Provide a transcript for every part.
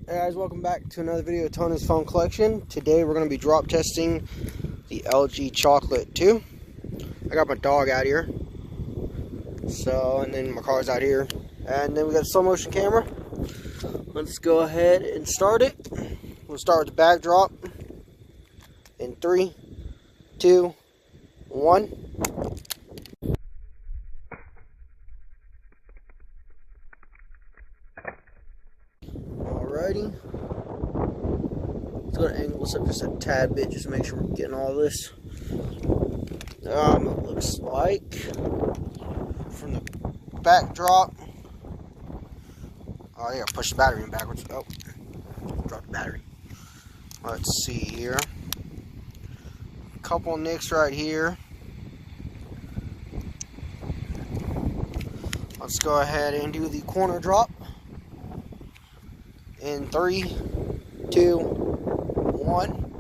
Hey guys, welcome back to another video of Tony's phone collection. Today we're going to be drop testing the LG Chocolate 2. I got my dog out here. And then my car's out here. And then we got a slow motion camera. Let's go ahead and start it. We'll start with the backdrop. In 3, 2, 1. Alrighty. Let's go to angle this up just a tad bit just to make sure we're getting all this. It looks like from the backdrop. Oh yeah, push the battery in backwards. Oh, drop the battery. Let's see here. A couple nicks right here. Let's go ahead and do the corner drop. In 3, 2, 1.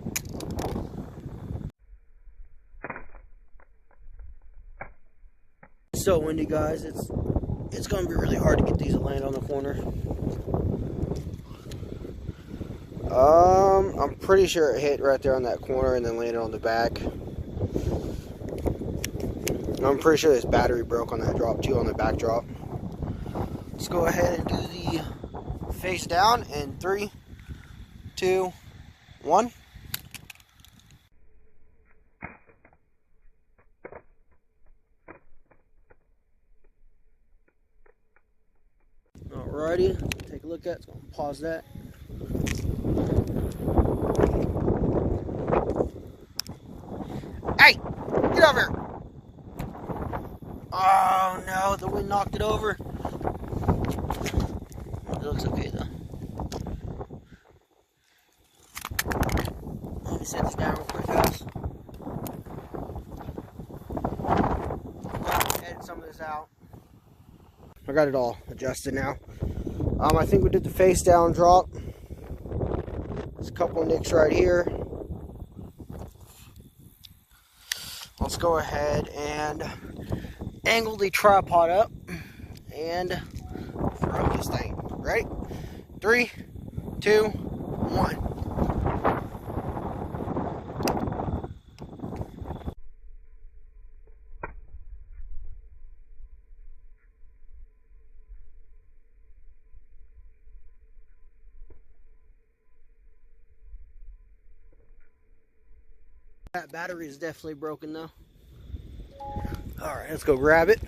So windy, guys. It's gonna be really hard to get these to land on the corner. I'm pretty sure it hit right there on that corner and then landed on the back. I'm pretty sure this battery broke on that drop too, on the back drop. Let's go ahead and do the face down in 3, 2, 1. Alrighty, take a look at it. So I'm gonna pause that. Hey, get over here! Oh no, the wind knocked it over. It looks okay though. Let me set this down real quick, guys. Edit some of this out. I got it all adjusted now. I think we did the face down drop. There's a couple of nicks right here. Let's go ahead and angle the tripod up and throw this thing. Ready? 3, 2, 1. That battery is definitely broken though. Alright, let's go grab it.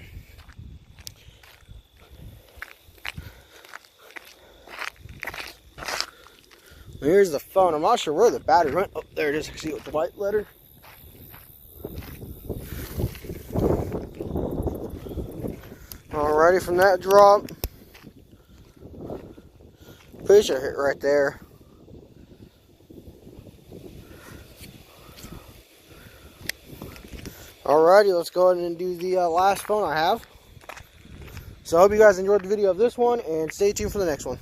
Here's the phone. I'm not sure where the battery went. Oh, there it is. I see it with the white letter. Alrighty, from that drop. Pretty sure it hit right there. Alrighty, let's go ahead and do the last phone I have. So I hope you guys enjoyed the video of this one, and stay tuned for the next one.